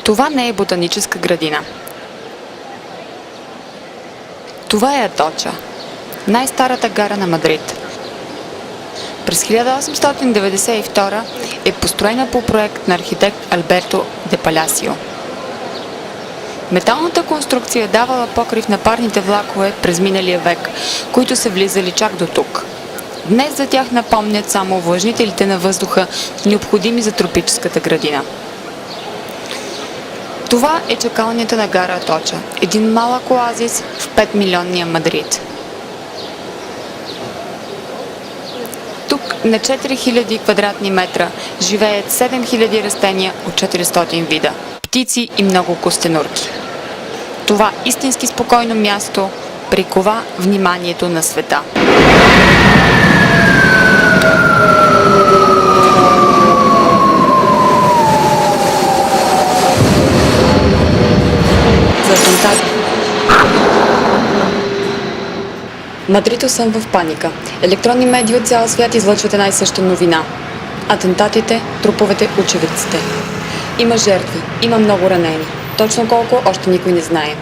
Това не е ботаническа градина. Това е Аточа, най-старата гара на Мадрид. През 1892 е построена по проект на архитект Алберто де Паласио. Металната конструкция е давала покрив на парните влакове през миналия век, които са влизали чак до тук. Днес за тях напомнят само увлажнителите на въздуха, необходими за тропическата градина. Това е чакалнята на гара Аточа, един малък оазис в 5-милионния Мадрид. Тук на 4000 квадратни метра живеят 7000 растения от 400 вида, птици и много костенурки. Това истински спокойно място прикова вниманието на света. Мадрид осъм в паника. Електронни медии от цял свят излъчват една и съща новина. Атентатите, труповете, очевидците. Има жертви, има много ранени. Точно колко, още никой не знае.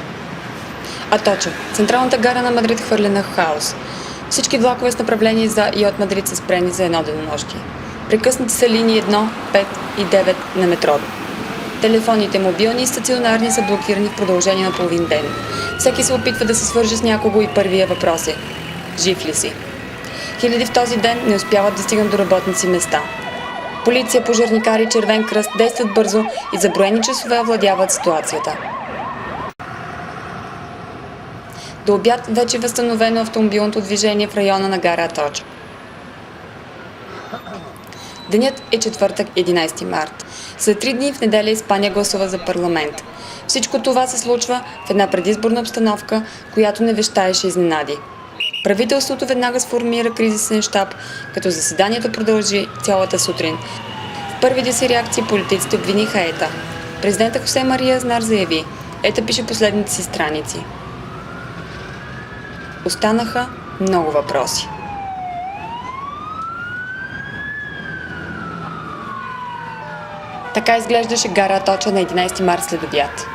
Аточа, централната гара на Мадрид, хвърлена в хаос. Всички влакове с направление за и от Мадрид са спрени за едно денонощие. Прекъснати са линии 1, 5 и 9 на метрото. Телефоните, мобилни и стационарни, са блокирани в продължение на половин ден. Всеки се опитва да се свърже с някого и първия въпрос е: жив ли си? Хиляди в този ден не успяват да стигнат до работници места. Полиция, пожарникари, Червен кръст действат бързо и за броени часове овладяват ситуацията. До обяд вече е възстановено автомобилното движение в района на гара Аточа. Денят е четвъртък, 11 март. След 3 дни в неделя Испания гласува за парламент. Всичко това се случва в една предизборна обстановка, която не вещаеше изненади. Правителството веднага сформира кризисен щаб, като заседанието продължи цялата сутрин. В първите си реакции политиците обвиниха ЕТА. Президентът Хосе Мария Азнар заяви: ЕТА пише последните си страници. Останаха много въпроси. Така изглеждаше гара Аточа на 11 март след обяд.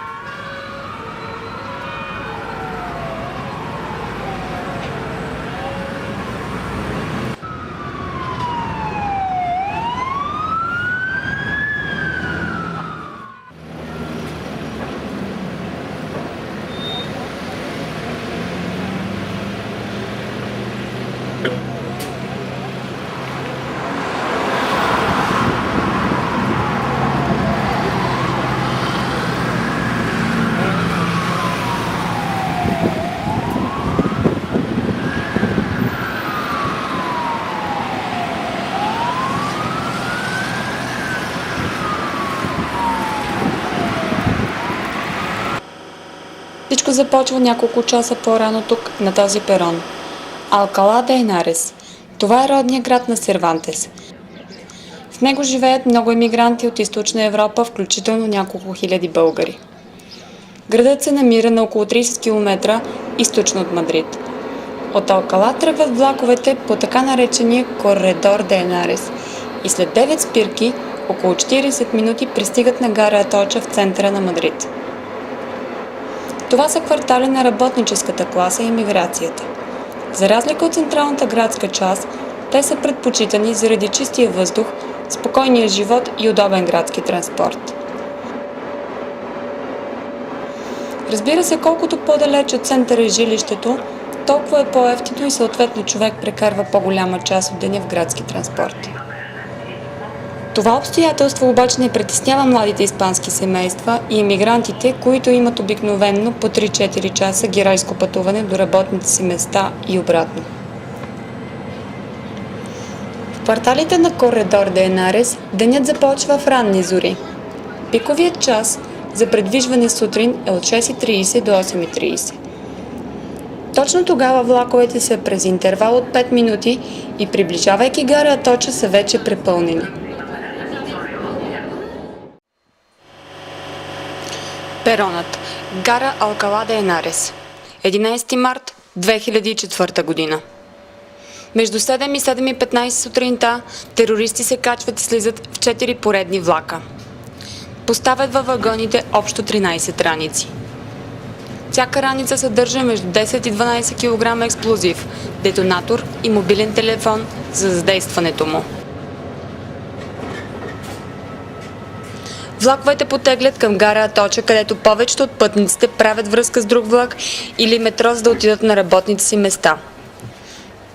Всичко започва няколко часа по-рано тук, на този перон. Алкала де Енарес. Това е родният град на Сервантес. В него живеят много емигранти от източна Европа, включително няколко хиляди българи. Градът се намира на около 30 км източно от Мадрид. От Алкала тръгват влаковете по така наречения Корредор де Енарес и след 9 спирки, около 40 минути пристигат на гара Аточа в центъра на Мадрид. Това са квартали на работническата класа и емиграцията. За разлика от централната градска част, те са предпочитани заради чистия въздух, спокойния живот и удобен градски транспорт. Разбира се, колкото по-далеч от центъра е жилището, толкова е по-евтино и съответно човек прекарва по-голяма част от деня в градски транспорт. Това обстоятелство обаче не притеснява младите испански семейства и емигрантите, които имат обикновенно по 3-4 часа геройско пътуване до работните си места и обратно. В кварталите на Корредор де Енарес денят започва в ранни зори. Пиковият час за предвижване сутрин е от 6:30 до 8:30. Точно тогава влаковете са през интервал от 5 минути и приближавайки гара Аточа са вече препълнени. Перонът. Гара Алкала де Енарес. 11 март 2004 година. Между 7 и 7:15 сутринта терористи се качват и слизат в 4 поредни влака. Поставят във вагоните общо 13 раници. Всяка раница съдържа между 10 и 12 кг експлозив, детонатор и мобилен телефон за задействането му. Влаковете потеглят към гара Аточа, където повечето от пътниците правят връзка с друг влак или метро, за да отидат на работните си места.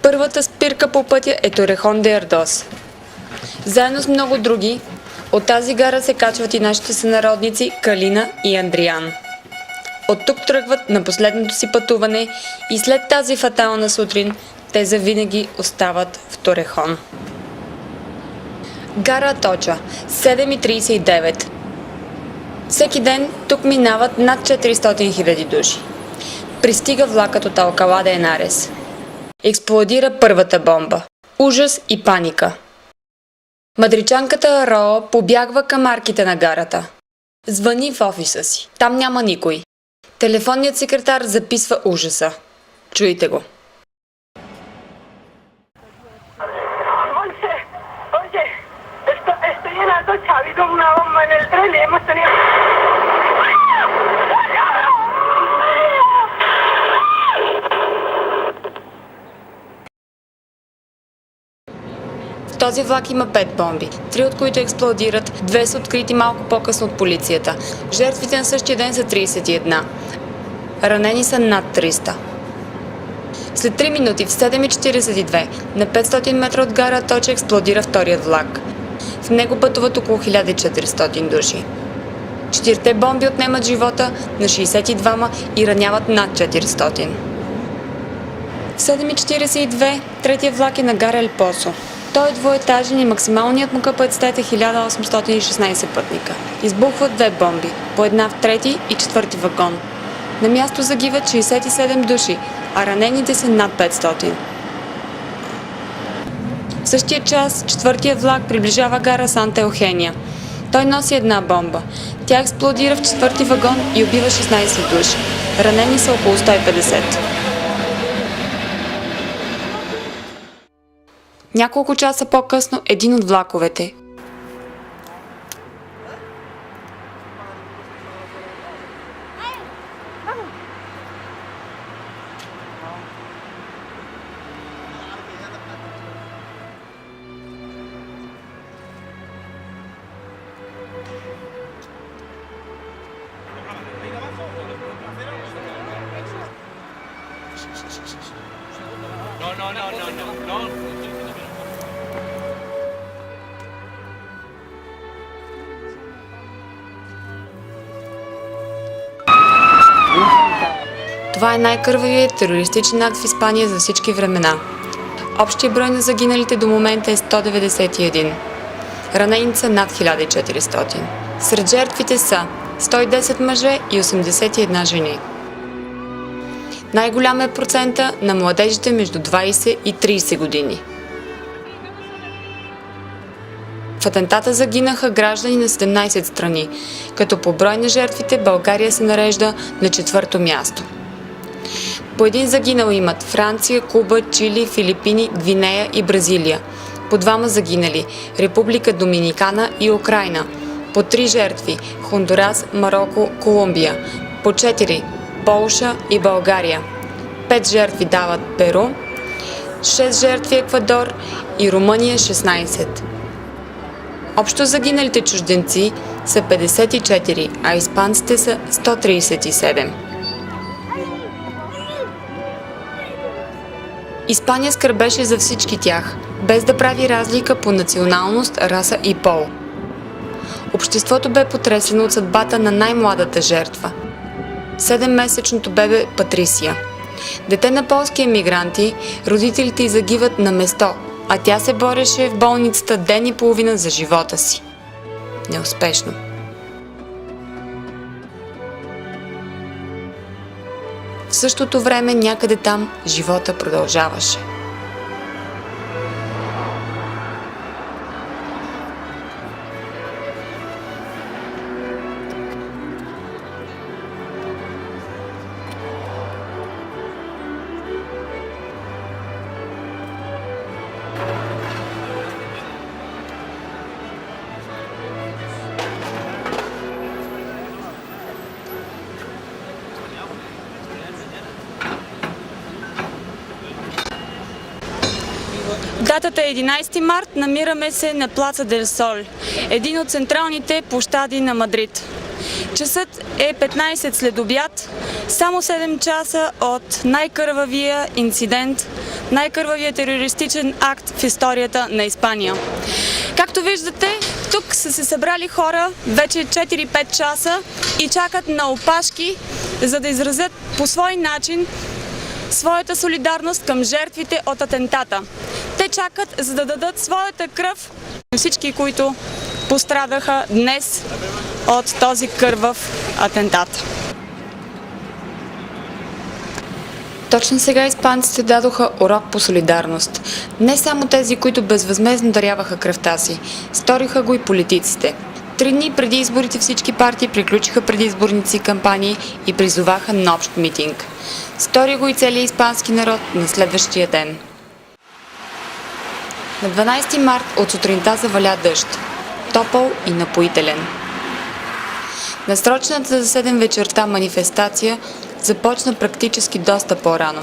Първата спирка по пътя е Торехон де Ардос. Заедно с много други, от тази гара се качват и нашите сънародници Калина и Андриан. От тук тръгват на последното си пътуване и след тази фатална сутрин те завинаги остават в Торехон. Гара Аточа, 7:39. Всеки ден тук минават над 400 000 души. Пристига влакът от Алкала де Енарес. Експлодира първата бомба. Ужас и паника. Мадричанката Ароа побягва към арките на гарата. Звъни в офиса си. Там няма никой. Телефонният секретар записва ужаса. Чуйте го. Ha habido una bomba en el tren y hemos tenido... В този влак има 5 бомби, 3 от които експлодират, 2 са открити малко по-късно от полицията. Жертвите на същия ден са 31. Ранени са над 300. След 3 минути в 7:42 на 500 метра от гара Аточа експлодира вторият влак. В него пътуват около 1400 души. 4 бомби отнемат живота на 62 и раняват над 400. В 7:42 третия влак е на гара Ел Посо. Той е двуетажен и максималният му капацитет е 1816 пътника. Избухват 2 бомби, по една в трети и четвърти вагон. На място загиват 67 души, а ранените са над 500. В същия час четвъртия влак приближава гара Санта Елхения. Той носи една бомба. Тя експлодира в четвърти вагон и убива 16 души. Ранени са около 150. Няколко часа по-късно един от влаковете, Това е най-кървавият терористичен акт в Испания за всички времена. Общият брой на загиналите до момента е 191. Ранените са над 1400. Сред жертвите са 110 мъже и 81 жени. Най-голям е процента на младежите между 20 и 30 години. В атентата загинаха граждани на 17 страни, като по брой на жертвите България се нарежда на 4-то място. По един загинал имат Франция, Куба, Чили, Филипини, Гвинея и Бразилия. По 2 загинали – Република Доминикана и Украйна. По 3 жертви – Хондурас, Марокко, Колумбия. По 4 – Полша и България. 5 жертви дават Перу, 6 жертви Еквадор и Румъния 16. Общо загиналите чужденци са 54, а испанците са 137. Испания скърбеше за всички тях, без да прави разлика по националност, раса и пол. Обществото бе потресено от съдбата на най-младата жертва – 7-месечното бебе Патрисия. Дете на полски емигранти, родителите й загиват на место, а тя се бореше в болницата ден и половина за живота си. Неуспешно. В същото време някъде там живота продължаваше. Датата е 11 март, намираме се на Плаца Дел Сол, един от централните площади на Мадрид. Часът е 15 след обяд, само 7 часа от най-кървавия инцидент, най-кървавия терористичен акт в историята на Испания. Както виждате, тук са се събрали хора вече 4-5 часа и чакат на опашки, за да изразят по свой начин своята солидарност към жертвите от атентата. Те чакат, за да дадат своята кръв на всички, които пострадаха днес от този кървав атентат. Точно сега испанците дадоха урок по солидарност. Не само тези, които безвъзмездно даряваха кръвта си, сториха го и политиците. 3 дни преди изборите всички партии приключиха предизборните си кампании и призоваха на общ митинг. Стори го и целият испански народ на следващия ден. На 12 март от сутринта заваля дъжд. Топъл и напоителен. Насрочената за 7 вечерта манифестация започна практически доста по-рано.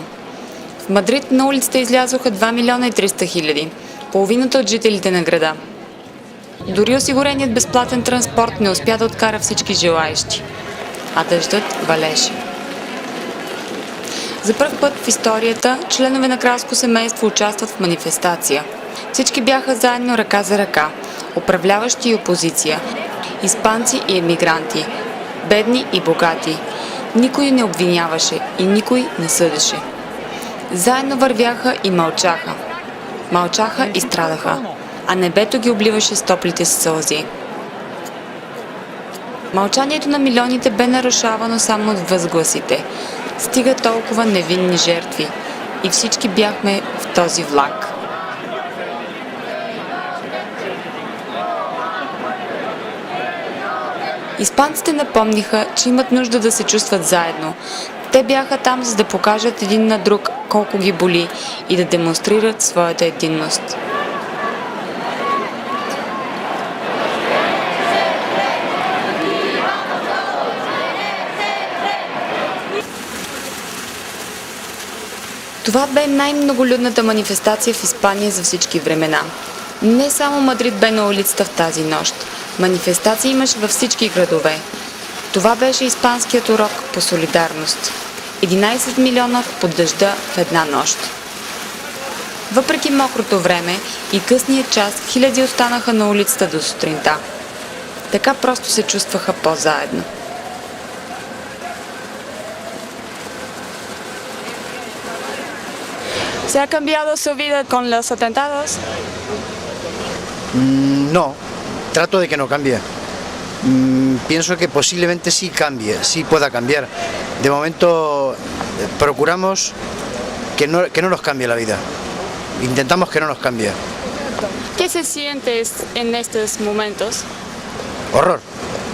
В Мадрид на улицата излязоха 2 милиона и 300 хиляди, половината от жителите на града. Дори осигуреният безплатен транспорт не успя да откара всички желаещи, а дъждът валеше. За пръв път в историята членове на кралско семейство участват в манифестация. Всички бяха заедно ръка за ръка, управляващи и опозиция, испанци и емигранти, бедни и богати. Никой не обвиняваше и никой не съдеше. Заедно вървяха и мълчаха. Мълчаха и страдаха, а небето ги обливаше с топлите си сълзи. Мълчанието на милионите бе нарушавано само от възгласите. Стига толкова невинни жертви и всички бяхме в този влак. Испанците напомниха, че имат нужда да се чувстват заедно. Те бяха там, за да покажат един на друг колко ги боли и да демонстрират своята единност. Това бе най-многолюдната манифестация в Испания за всички времена. Не само Мадрид бе на улицата в тази нощ. Манифестации имаше във всички градове. Това беше испанският урок по солидарност. 11 милиона под дъжда в една нощ. Въпреки мокрото време и късния час, хиляди останаха на улицата до сутринта. Така просто се чувстваха по-заедно. ¿Se ha cambiado su vida con los atentados? No, trato de que no cambie. Pienso que posiblemente sí cambie, sí pueda cambiar. De momento procuramos que no nos cambie la vida. Intentamos que no nos cambie. ¿Qué se siente en estos momentos? Horror,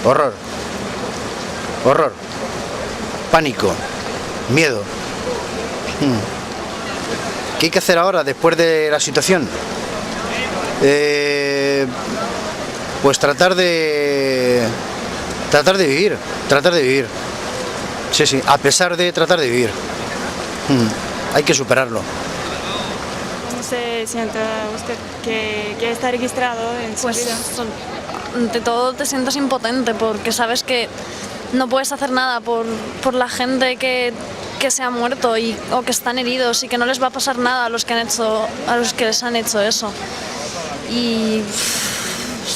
horror, horror, pánico, miedo. ¿Qué hay que hacer ahora después de la situación? Pues tratar de vivir. Sí, sí, a pesar de tratar de vivir. Hay que superarlo. ¿Cómo se siente usted que está registrado en su Pues vida? ante todo te sientes impotente porque sabes que no puedes hacer nada por la gente que se ha muerto o que están heridos y que no les va a pasar nada a los que les han hecho eso. Y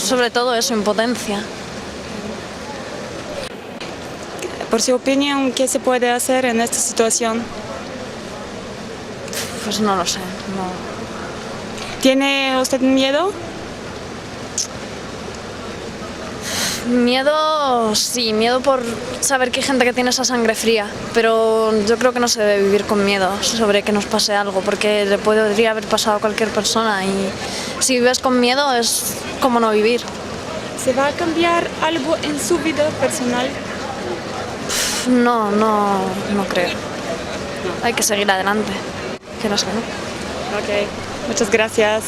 sobre todo eso, impotencia. Por su opinión, ¿qué se puede hacer en esta situación? Pues no lo sé. No. ¿Tiene usted miedo? Miedo, sí, miedo por saber que hay gente que tiene esa sangre fría, pero yo creo que no se debe vivir con miedo sobre que nos pase algo, porque le podría haber pasado a cualquier persona y si vives con miedo es como no vivir. ¿Se va a cambiar algo en su vida personal? No creo. Hay que seguir adelante. Quieras que no. Ok, muchas gracias.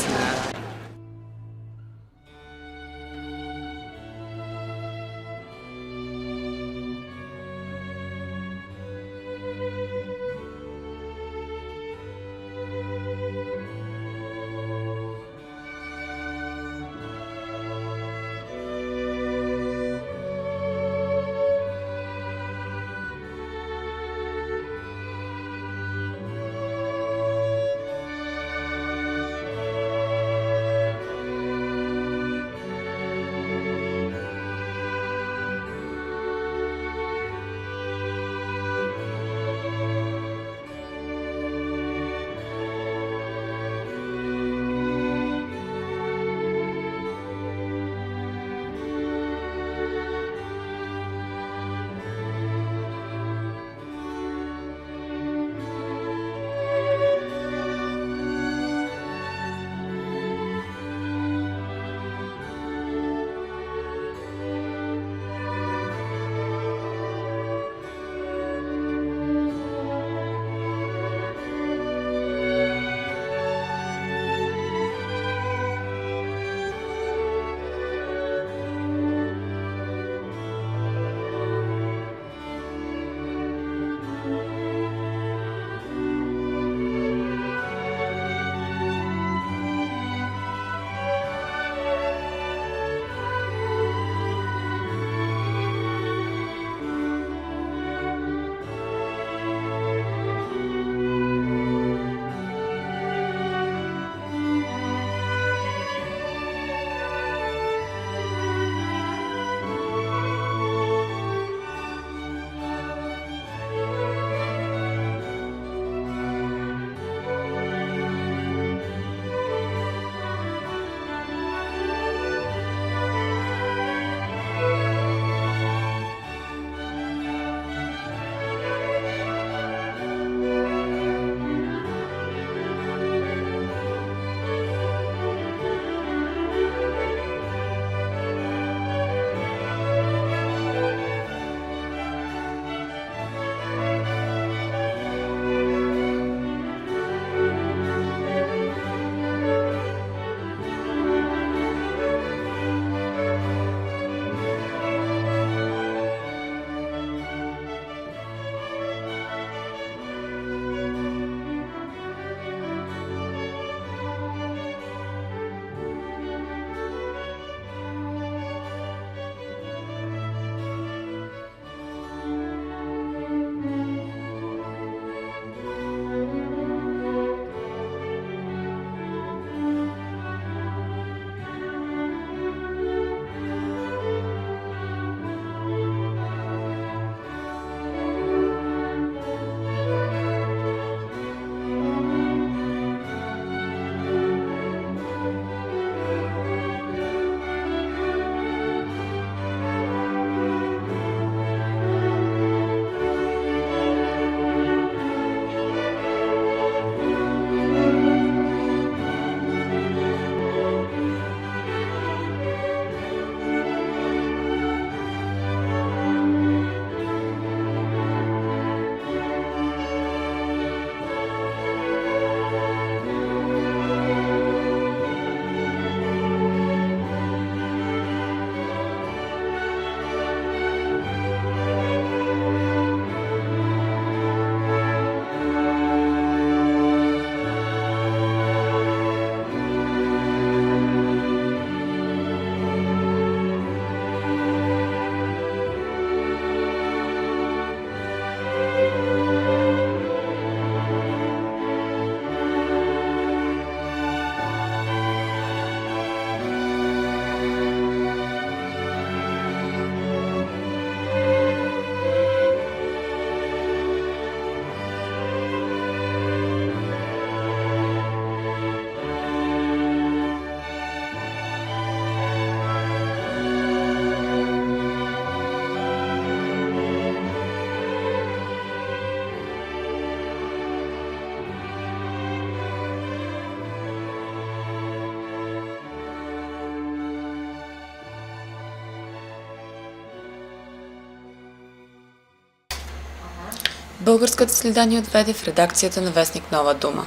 Българската следа ни отведе в редакцията на вестник Нова дума,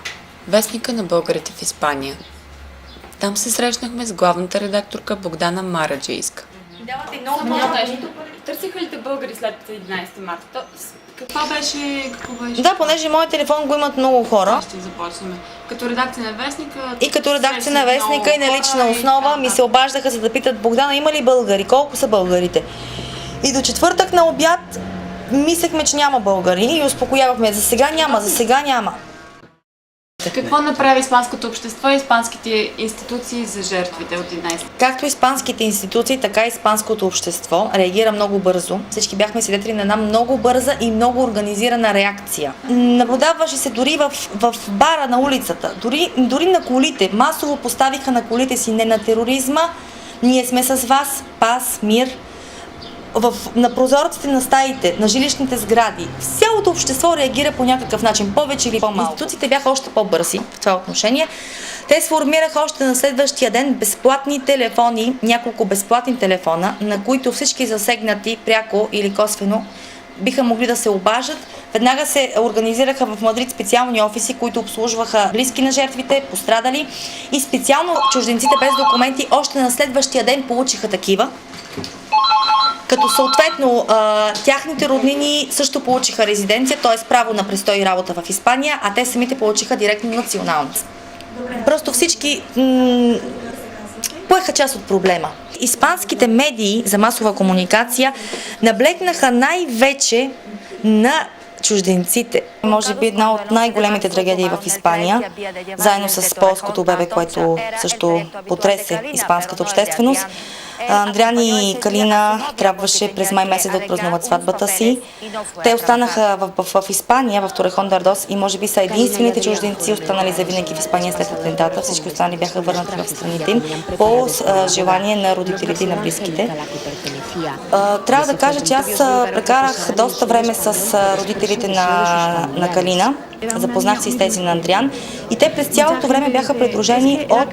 вестника на българите в Испания. Там се срещнахме с главната редакторка Богдана Мараджийска. Давате много Търсиха ли те българи след 11 марта? Какво беше? Да, понеже моят телефон го имат много хора. Ще започнем. Като редакция на вестника. И като редакция на вестника и на лична основа ми се обаждаха, за да питат: Богдана, има ли българи? Колко са българите? И до четвъртък на обяд мислехме, че няма българи и успокоявахме: за сега няма. Какво направи испанското общество и испанските институции за жертвите от 11? Както испанските институции, така и испанското общество реагира много бързо. Всички бяхме свидетели на една много бърза и много организирана реакция. Наблюдаваше се дори в бара на улицата, дори на колите. Масово поставиха на колите си: не на тероризма, ние сме с вас, пас, мир. На прозорците на стаите, на жилищните сгради, цялото общество реагира по някакъв начин, повече или по-малко. Институциите бяха още по-бързи в това отношение. Те сформираха още на следващия ден безплатни телефони, няколко безплатни телефона, на които всички засегнати пряко или косвено биха могли да се обажат. Веднага се организираха в Мадрид специални офиси, които обслужваха близки на жертвите, пострадали, и специално чужденците без документи още на следващия ден получиха такива. Като съответно тяхните роднини също получиха резиденция, т.е. право на престой и работа в Испания, а те самите получиха директно националност. Просто всички поеха част от проблема. Испанските медии за масова комуникация наблегнаха най-вече на чужденците. Може би една от най-големите трагедии в Испания, заедно с полското бебе, което също потресе испанската общественост. Андриан и Калина трябваше през май месец да отпразнуват сватбата си. Те останаха в Испания, в Торехон де Ардос, и може би са единствените чужденци, останали завинаги в Испания след атентата. Всички останали бяха върнати в страните им по желание на родителите и на близките. Трябва да кажа, че аз прекарах доста време с родителите на Калина. Запознах се с тези на Андриан и те през цялото време бяха придружени от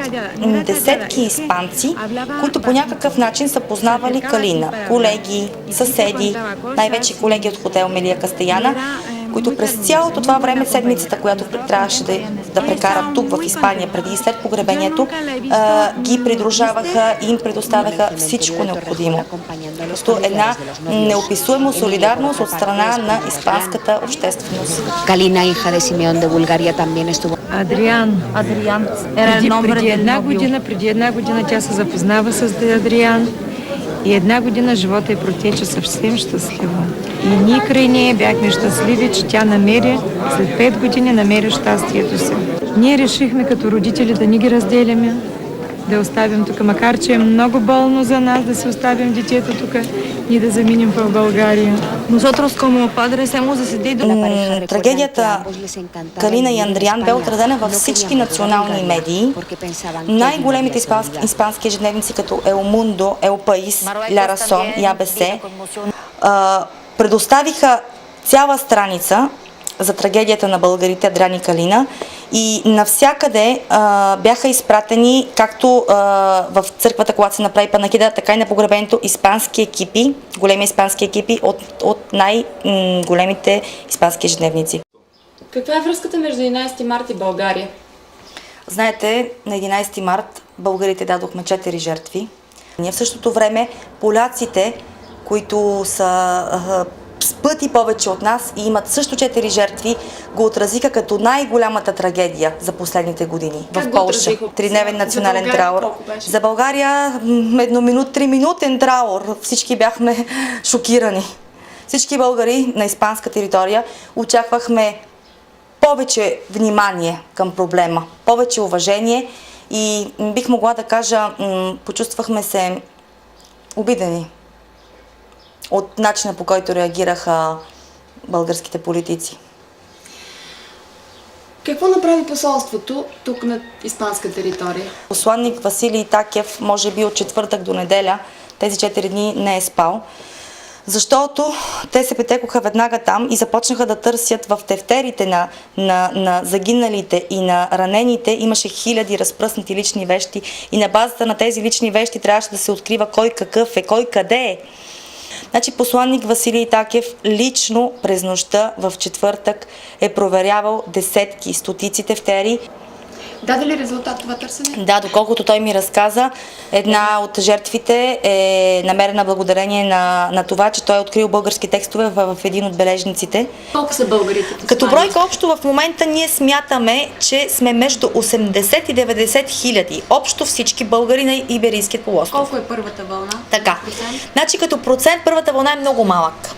десетки испанци, които по някакъв начин са познавали Калина. Колеги, съседи, най-вече колеги от хотел Мелия Кастеяна, които през цялото това време, седмицата, която трябваше да прекарат тук в Испания преди и след погребението, ги придружаваха и им предоставяха всичко необходимо. Просто една неописуема солидарност от страна на испанската общественост. Галина, hija de Simeón de Bulgaria, también estuvo. Адриан. Преди една година тя се запознава с Адриан и една година живота й протече съвсем щастливо. И ние край нея бяхме щастливи, че тя след 5 години намери щастието си. Ние решихме като родители да не ги разделяме, да оставим тук, макар че е много болно за нас да си оставим детето тук и да заминем в България. Трагедията Калина и Андриан бе отразена във всички национални медии. Най-големите испански ежедневници като El Mundo, El País, La Razón и ABC предоставиха цяла страница за трагедията на българите Адриан и Калина, и навсякъде бяха изпратени, както в църквата, когато се направи панахида, така и на погребението, испански екипи, големи испански екипи от най-големите испански ежедневници. Каква е връзката между 11 март и България? Знаете, на 11 март българите дадохме 4 жертви. Ние в същото време поляците, които са с пъти повече от нас и имат също 4 жертви, го отразиха като най-голямата трагедия за последните години в Полша. 3-дневен национален траур. За България 3-минутен траур. Всички бяхме шокирани. Всички българи на испанска територия очаквахме повече внимание към проблема, повече уважение и бих могла да кажа, почувствахме се обидени от начина, по който реагираха българските политици. Какво направи посолството тук на испанска територия? Посланник Василий Такев, може би от четвъртък до неделя, тези 4 дни не е спал, защото те се претекоха веднага там и започнаха да търсят в тефтерите на загиналите и на ранените. Имаше хиляди разпръснати лични вещи и на базата на тези лични вещи трябваше да се открива кой какъв е, кой къде е. Значи посланник Василий Такев лично през нощта в четвъртък е проверявал десетки, стотици тефтери. Даде ли резултат това търсене? Да, доколкото той ми разказа, една от жертвите е намерена благодарение на това, че той е открил български текстове в един от бележниците. Колко са българите? Като бройка общо в момента ние смятаме, че сме между 80 и 90 хиляди. Общо всички българи на Иберийският полуостров. Колко е първата вълна? Така. Значи като процент първата вълна е много малък.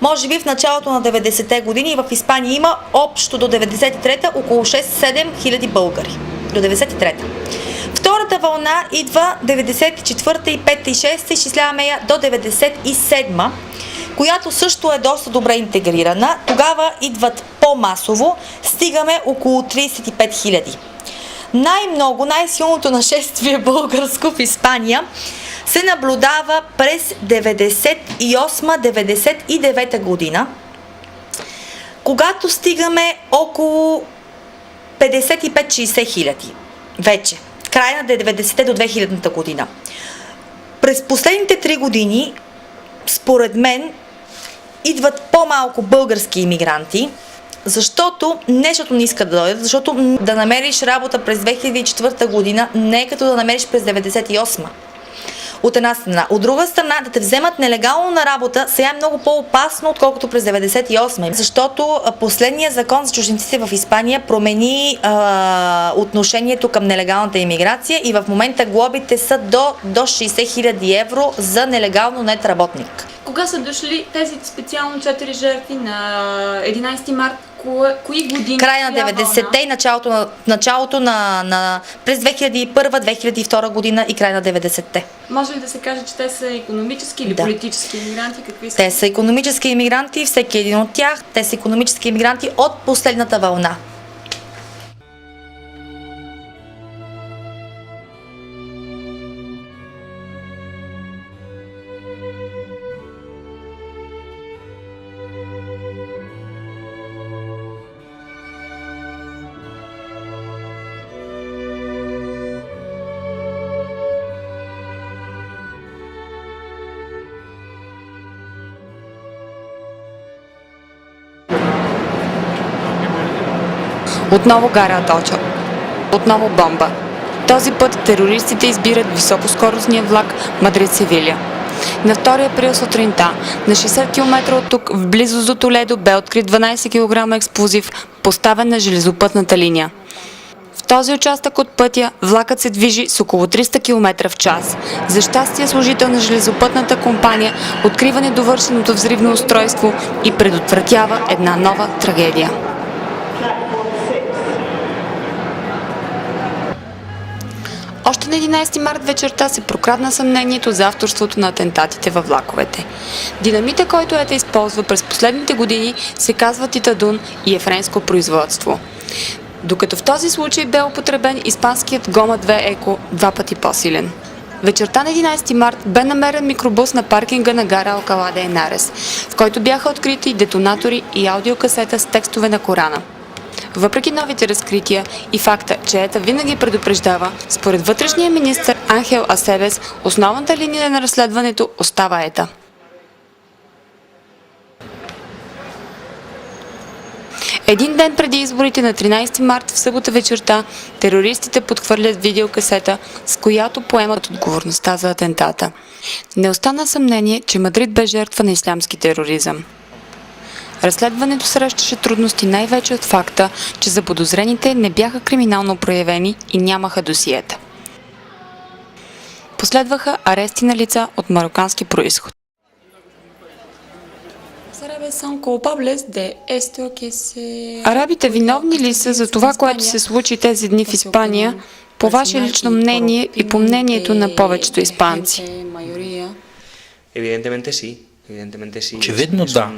Може би в началото на 90-те години в Испания има общо до 93-та около 6-7 хиляди българи. До 93-та. Втората вълна идва 94-та и 5-та и 6-та, изчисляваме я до 97-ма, която също е доста добре интегрирана. Тогава идват по-масово, стигаме около 35 хиляди. Най-много, най-силното нашествие българско в Испания се наблюдава през 98-99 година, когато стигаме около 55-60 хиляди. Вече. Края на 90-те до 2000-та година. През последните 3 години, според мен, идват по-малко български имигранти, защото нещото не искат да дойдат, защото да намериш работа през 2004 година не е като да намериш през 98. От една страна. От друга страна, да те вземат нелегално на работа сега е много по-опасно, отколкото през 98. Защото последният закон за чужденците в Испания промени отношението към нелегалната имиграция и в момента глобите са до 60 хиляди евро за нелегално нает работник. Кога са дошли тези специално 4 жертви на 11 март? Кои години? Края на 90-те и началото на през 2001-2002 година и край на 90-те. Може ли да се каже, че те са икономически или политически имигранти? Какви са? Те са икономически имигранти, всеки един от тях. Те са икономически имигранти от последната вълна. Отново гара Аточо. Отново бомба. Този път терористите избират високоскоростния влак Мадрид-Севиля. На 2 април сутринта, на 60 км от тук, в близост до Толедо, бе открит 12 кг експлозив, поставен на железопътната линия. В този участък от пътя влакът се движи с около 300 км в час. За щастие служител на железопътната компания открива недовършеното взривно устройство и предотвратява една нова трагедия. Още на 11 март вечерта се прокрадна съмнението за авторството на атентатите във влаковете. Динамита, който ЕТА използва през последните години, се казва титадун и е френско производство. Докато в този случай бе употребен испанският Гома 2 Еко 2 пъти по-силен. Вечерта на 11 март бе намерен микробус на паркинга на гара Алкала де Енарес, в който бяха открити детонатори и аудиокасета с текстове на Корана. Въпреки новите разкрития и факта, че ЕТА винаги предупреждава, според вътрешния министър Анхел Асебес, основната линия на разследването остава ЕТА. Един ден преди изборите на 13 март в събота вечерта, терористите подхвърлят видеокасета, с която поемат отговорността за атентата. Не остана съмнение, че Мадрид бе жертва на ислямски тероризъм. Разследването срещаше трудности най-вече от факта, че заподозрените не бяха криминално проявени и нямаха досиета. Последваха арести на лица от марокански происход. Арабите виновни ли са за това, което се случи тези дни в Испания, по ваше лично мнение и по мнението на повечето испанци? Очевидно да.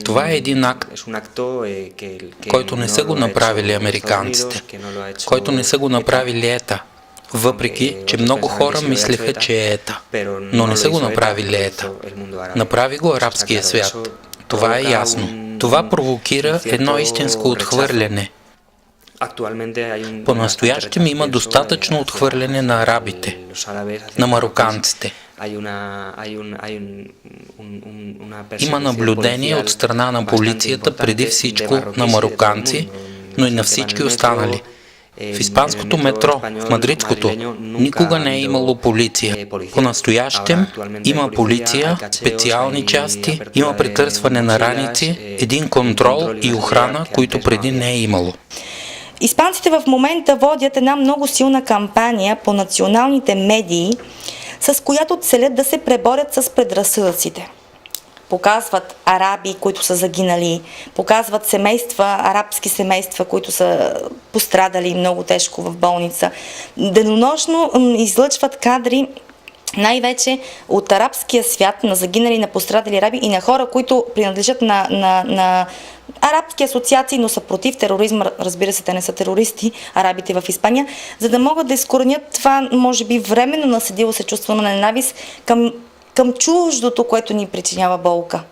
Това е един акт, който не са го направили американците, който не са го направили ЕТА. Въпреки, че много хора мислеха, че е ЕТА, но не са го направили ЕТА. Направи го арабския свят. Това е ясно. Това провокира едно истинско отхвърляне. По-настоящем има достатъчно отхвърляне на арабите, на мароканците. Има наблюдение от страна на полицията преди всичко на мароканци, но и на всички останали. В испанското метро, в мадридското, никога не е имало полиция. По-настоящем има полиция, специални части, има претърсване на раници, един контрол и охрана, които преди не е имало. Испанците в момента водят една много силна кампания по националните медии, с която целят да се преборят с предразсъдъците. Показват араби, които са загинали, показват семейства, арабски семейства, които са пострадали много тежко в болница. Денонощно излъчват кадри най-вече от арабския свят, на загинали, на пострадали араби и на хора, които принадлежат на арабски асоциации, но са против тероризма. Разбира се, те не са терористи, арабите в Испания, за да могат да изкоренят това, може би, временно наседило се чувство на ненавист към чуждото, което ни причинява болка.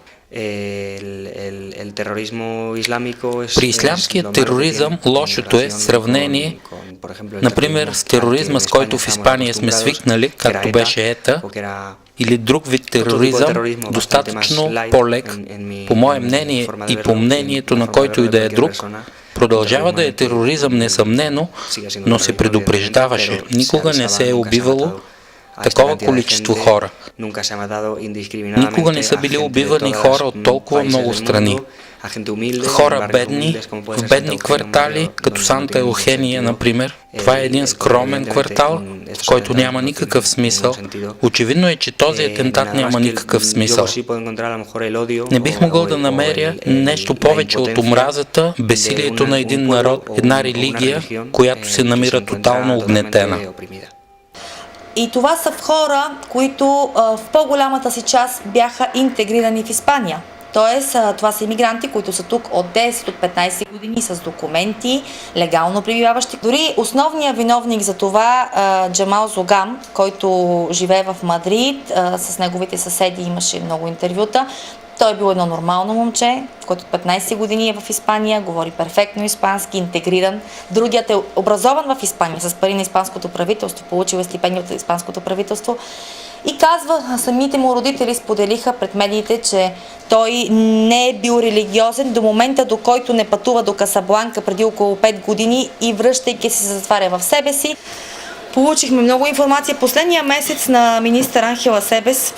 При ислямския тероризъм лошото е сравнение, например, с тероризма, с който в Испания сме свикнали, както беше ЕТА, или друг вид тероризъм, достатъчно по-лек, по мое мнение и по мнението на който и да е друг, продължава да е тероризъм несъмнено, но се предупреждаваше. Никога не се е убивало такова количество хора. Никога не са били убивани хора от толкова много страни. Хора бедни, в бедни квартали, като Санта Еухения, например. Това е един скромен квартал, в който няма никакъв смисъл. Очевидно е, че този атентат няма никакъв смисъл. Не бих могъл да намеря нещо повече от омразата, бесилието на един народ, една религия, която се намира тотално угнетена. И това са хора, които в по-голямата си част бяха интегрирани в Испания. Тоест, това са имигранти, които са тук от 10 от 15 години с документи, легално пребиваващи. Дори основният виновник за това, Джамал Зогам, който живее в Мадрид, с неговите съседи имаше много интервюта. Той е бил едно нормално момче, който от 15 години е в Испания, говори перфектно испански, интегриран. Другият е образован в Испания с пари на испанското правителство, получил е стипендия от испанското правителство. И казва, самите му родители споделиха пред медиите, че той не е бил религиозен до момента, до който не пътува до Касабланка преди около 5 години и връщайки се затваря в себе си. Получихме много информация. Последния месец на министър Анхел Асебес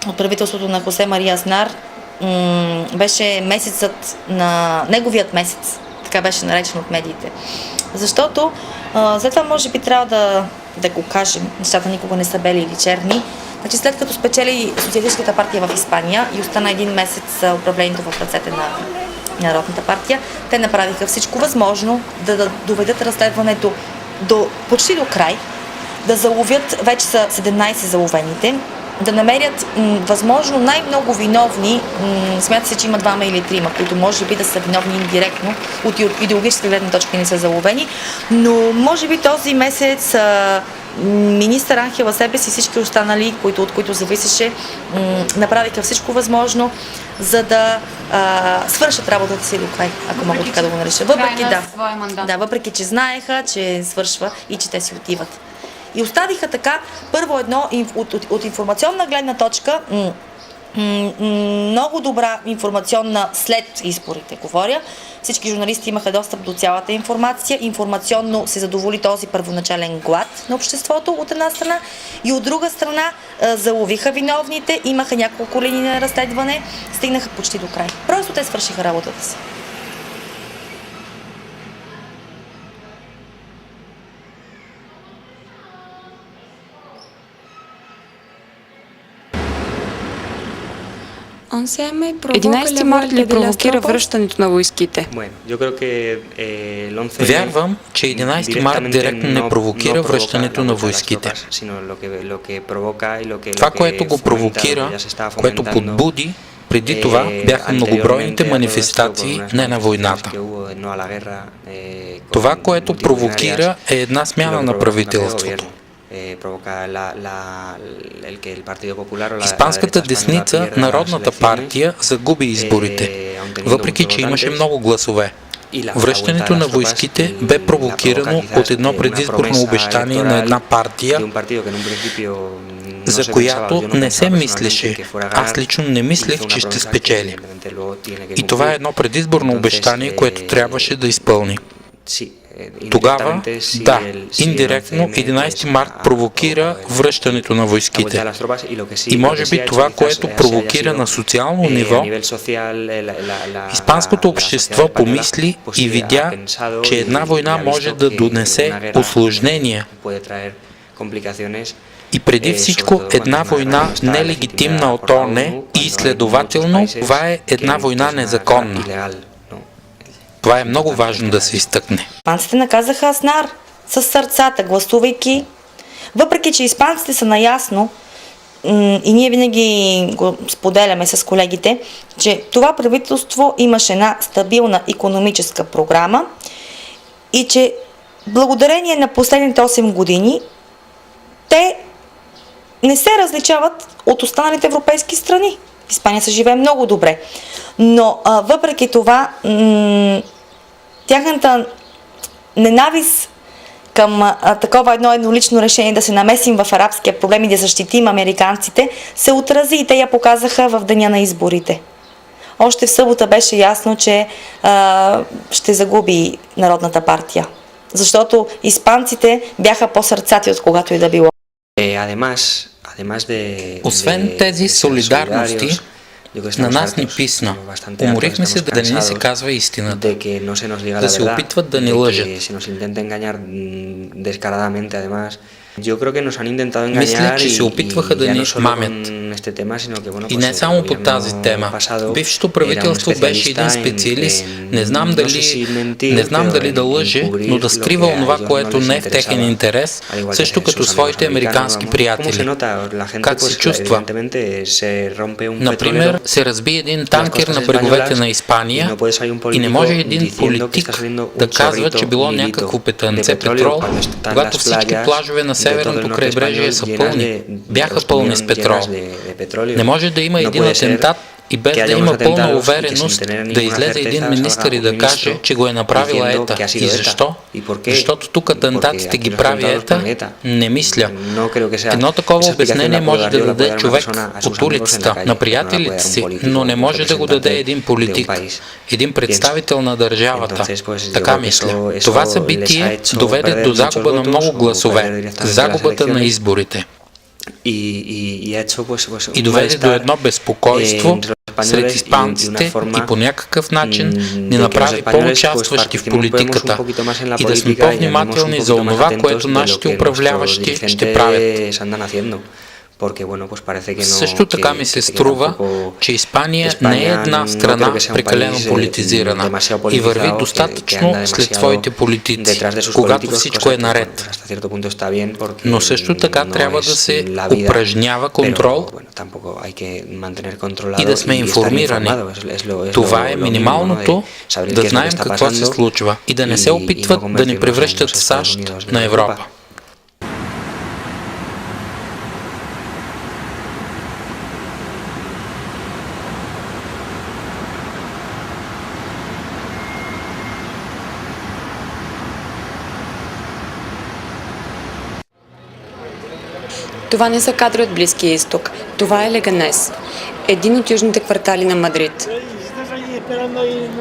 от правителството на Хосе Мария Азнар беше месецът на неговият месец, така беше наречен от медиите. Защото след това може би трябва да го кажем, нещата никога не са бели или черни. Значи след като спечели Социалистическата партия в Испания и остана един месец управлението в ръцете на Народната партия, те направиха всичко възможно да доведат разследването почти до край, да заловят, вече са 17 заловените, да намерят възможно най-много виновни, смята се, че има 2 или 3, които може би да са виновни индиректно, от идеологическа гледна точка не са заловени, но може би този месец министър Анхел Асебес и всички останали, от които зависеше, направиха всичко възможно, за да свършат работата си до край, ако мога така да го нареша. Въпреки, че знаеха, че свършва и че те си отиват. И оставиха така, първо едно от информационна гледна точка, много добра информационна след изборите, говоря. Всички журналисти имаха достъп до цялата информация. Информационно се задоволи този първоначален глад на обществото от една страна и от друга страна заловиха виновните, имаха няколко линии на разследване, стигнаха почти до край. Просто те свършиха работата си. Единайсти март ли провокира връщането на войските? Вярвам, че 11 март директно не провокира връщането на войските. Това, което го провокира, което подбуди, преди това бяха многобройните манифестации не на войната. Това, което провокира, е една смяна на правителството. Испанската десница, Народната партия, загуби изборите, въпреки че имаше много гласове. Връщането на войските бе провокирано от едно предизборно обещание на една партия, за която не се мислеше. Аз лично не мислех, че ще спечели. И това е едно предизборно обещание, което трябваше да изпълни. Тогава, да, индиректно 11 март провокира връщането на войските. И може би това, което провокира на социално ниво, испанското общество помисли и видя, че една война може да донесе усложнения. И преди всичко една война нелегитимна от ООН и следователно това е една война незаконна. Това е много важно да се изтъкне. Испанците наказаха Аснар с сърцата, гласувайки. Въпреки че испанците са наясно, и ние винаги го споделяме с колегите, че това правителство имаше една стабилна икономическа програма и че благодарение на последните 8 години те не се различават от останалите европейски страни. В Испания се живее много добре. Но въпреки това, тяхната ненавист към такова еднолично решение да се намесим в арабския проблем и да защитим американците, се отрази и те я показаха в деня на изборите. Още в събота беше ясно, че ще загуби Народната партия. Защото испанците бяха по-сърцати от когато и да било. Освен тези солидарности, на нас ни писна. Уморихме се да не ни се казва истината, да се опитват да ни лъжат. Мисля, че се опитваха да ни мамят. И не само по тази тема. Бившето правителство беше един специалист, не знам дали да лъже, но да скрива онова, което не е в техен интерес, също като своите американски приятели. Как се чувства? Например, се разби един танкер на бреговете на Испания и не може един политик да казва, че било някакво петънце петрол, когато всички плажове на северното крайбрежие са пълни, бяха пълни с петрол. Не може да има един атентат и без да има пълна увереност да излезе един министър и да каже, че го е направила ЕТА. И защо? Защото тук атентатите ги прави ЕТА? Не мисля. Едно такова обяснение може да даде човек от улицата на приятелите си, но не може да го даде един политик, един представител на държавата. Така мисля. Това събитие доведе до загуба на много гласове, загубата на изборите. И доведе до едно безпокойство сред испанците и по някакъв начин ни направи по-участващи в политиката и да сме по-внимателни за онова, което нашите управляващи ще правят. Също така ми се струва, че Испания не е една страна прекалено политизирана и върви достатъчно след своите политици, когато всичко е наред. Но също така трябва да се упражнява контрол и да сме информирани. Това е минималното, да знаем какво се случва и да не се опитват да ни превръщат в САЩ на Европа. Това не са кадри от Близкия изток. Това е Леганес, един от южните квартали на Мадрид.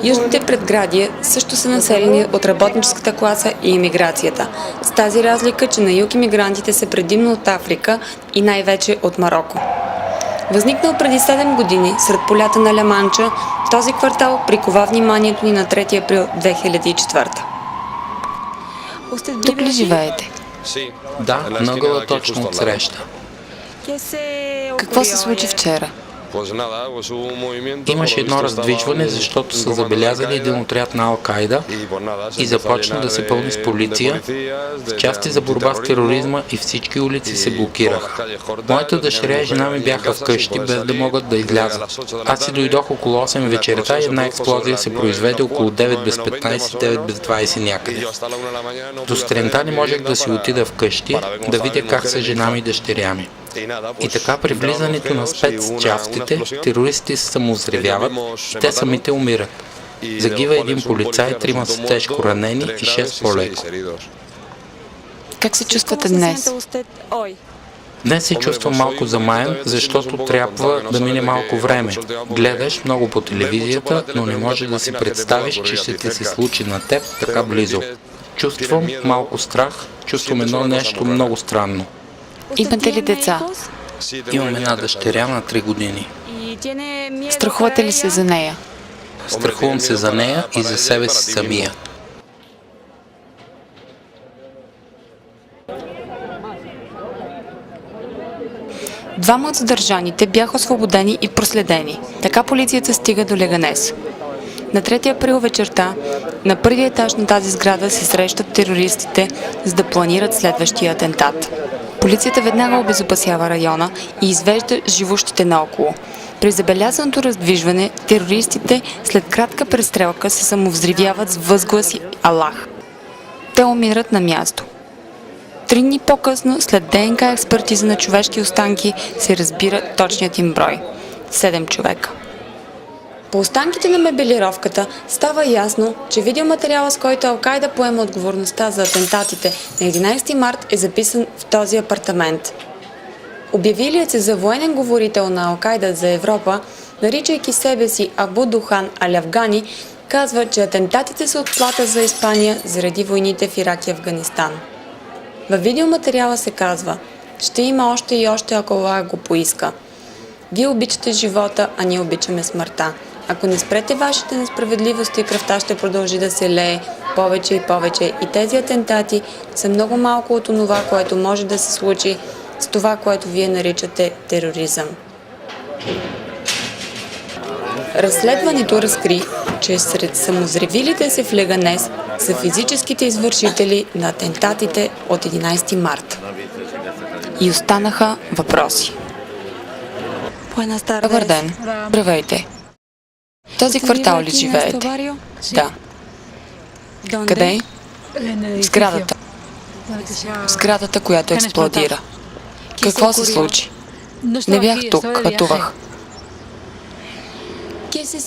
Южните предградия също са населени от работническата класа и имиграцията. С тази разлика, че на юг имигрантите са предимно от Африка и най-вече от Мароко. Възникнал преди 7 години сред полята на Ля-Манча, този квартал прикова вниманието ни на 3 април 2004. Тук ли живеете? Да, много точно отсреща. Какво се случи вчера? Имаше едно раздвижване, защото са забелязали един отряд на Ал-Кайда и започна да се пълни с полиция, с части за борба с тероризма и всички улици се блокираха. Моята дъщеря и жена ми бяха вкъщи, без да могат да излязат. Аз си дойдох около 8 вечерта и една експлозия се произведе около 9 без 15, 9 без 20 някъде. До сутринта не можех да си отида вкъщи, да видя как са жена ми и дъщеря ми. И така при влизането на спецчастите, терористите се самозревяват и те самите умират. Загива един полицай, 3 са тежко ранени и 6 по-леко. Как се чувствате днес? Днес се чувствам малко замаян, защото трябва да мине малко време. Гледаш много по телевизията, но не може да си представиш, че ще ти се случи на теб така близо. Чувствам малко страх, чувствам едно нещо много странно. Имате ли деца? Имам една дъщеря на 3 години. Страхувате ли се за нея? Страхувам се за нея и за себе си самия. Двама от задържаните бяха освободени и проследени. Така полицията стига до Леганес. На 3 април вечерта на първия етаж на тази сграда се срещат терористите, за да планират следващия атентат. Полицията веднага обезопасява района и извежда живущите наоколо. При забелязаното раздвижване, терористите след кратка престрелка се самовзривяват с възгласи Аллах. Те умират на място. 3 дни по-късно, след ДНК експертиза на човешки останки, се разбира точният им брой – 7 човека. По останките на мебелировката става ясно, че видеоматериала, с който Ал-Кайда поема отговорността за атентатите на 11 март е записан в този апартамент. Обявилият се за военен говорител на Ал-Кайда за Европа, наричайки себе си Абу Духан Аль-Афгани, казва, че атентатите са отплата за Испания заради войните в Ирак и Афганистан. Във видеоматериала се казва: ще има още и още, ако Аллах го поиска. Вие обичате живота, а ние обичаме смъртта. Ако не спрете вашите несправедливости, кръвта ще продължи да се лее повече и повече и тези атентати са много малко от онова, което може да се случи с това, което вие наричате тероризъм. Разследването разкри, че сред самозревилите се в Леганес са физическите извършители на атентатите от 11 март. И останаха въпроси. Добър ден. Здравейте. В този квартал ли живеете? Да. Къде? В сградата. Сградата, която експлодира. Какво се случи? Не бях тук, пътувах.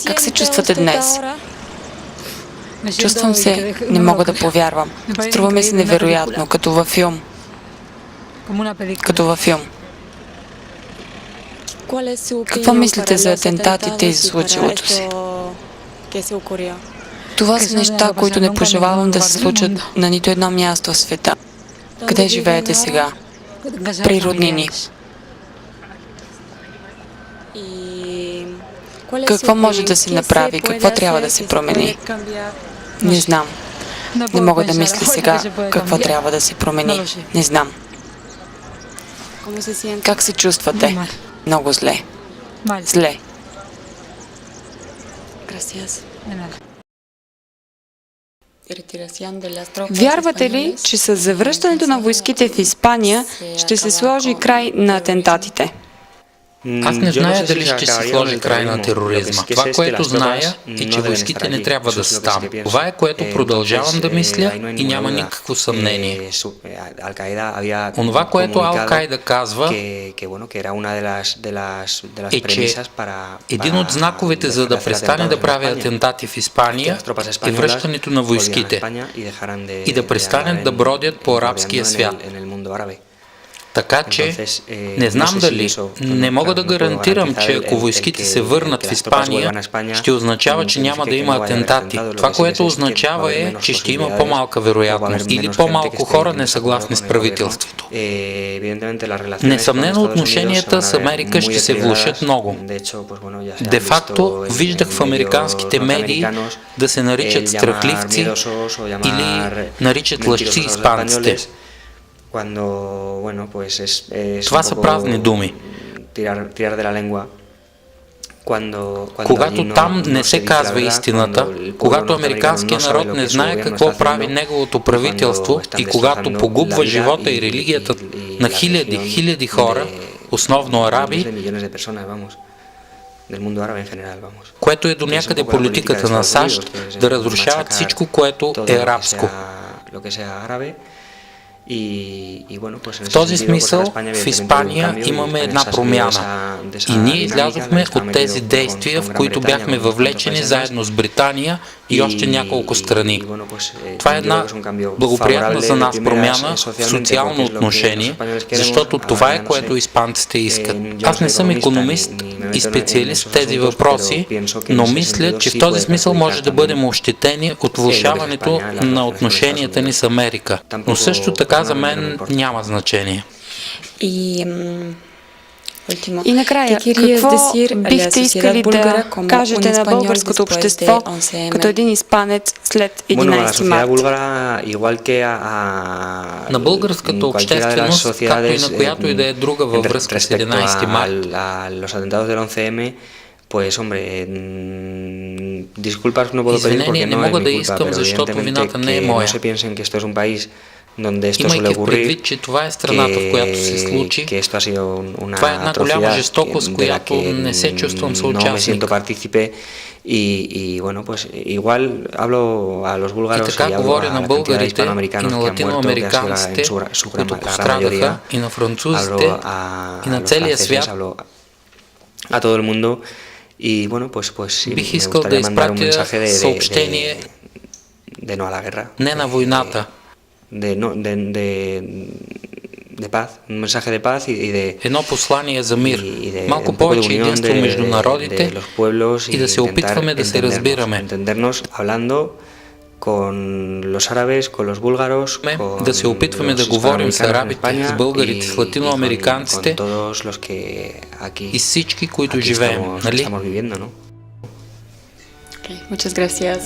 Как се чувствате днес? Чувствам се, не мога да повярвам. Струва ми се невероятно, като във филм. Като във филм. Какво мислите за атентатите и за случилото се? Това са неща, които не пожелавам да се случат на нито едно място в света. Къде живеете сега? При роднини. Какво може да се направи? Какво трябва да се промени? Не знам. Не мога да мисля сега какво трябва да се промени. Не знам. Как се чувствате? Много зле. Зле. Вярвате ли, че с завръщането на войските в Испания ще се сложи край на атентатите? Аз не зная дали ще се сложи край на тероризма. Това, което зная, е, че войските не трябва да са там. Това е, което продължавам да мисля и няма никакво съмнение. Онова, което Ал-Кайда казва, е, че един от знаковете за да престане да прави атентати в Испания е връщането на войските и да престанат да бродят по арабския свят. Така че, не знам дали, не мога да гарантирам, че ако войските се върнат в Испания, ще означава, че няма да има атентати. Това, което означава е, че ще има по-малка вероятност или по-малко хора несъгласни с правителството. Несъмнено отношенията с Америка ще се влошат много. Де-факто, виждах в американските медии да се наричат страхливци или наричат лъжци испанците. Това са празни думи. Когато там не се казва истината, когато американският народ не знае какво прави неговото правителство и когато погубва живота и религията на хиляди хора, основно араби, което е до някъде политиката на САЩ, да разрушават всичко, което е арабско. В този смисъл в Испания имаме една промяна и ние излязохме от тези действия, в които бяхме въвлечени заедно с Британия и още няколко страни. Това е една благоприятна за нас промяна в социално отношение, защото това е, което испанците искат. Аз не съм икономист и специалист в тези въпроси, но мисля, че в този смисъл може да бъдем ощетени от влошаването на отношенията ни с Америка. Но също така за мен няма значение. И накрая, какво бихте искали да кажете на българското общество като един испанец след 11 март? На българската общественост, както и на която и да е друга във връзка с 11 март, извинение не мога да искам, защото вината не е моя. Имайки в предвид, че това е страната, в която се случи, това е една голяма жестокост, която не се чувствам съучастник. И така говоря на българите и на латиноамериканците, които пострадаха, и на французите, и на целия свят. Бих искал да изпратя съобщение не на войната, едно послание за мир, малко повече единство между народите и да се опитваме да се разбираме. Да се опитваме да говорим с арабите, с българите, с латиноамериканците и с всички, които живеем, нали? Muchas gracias.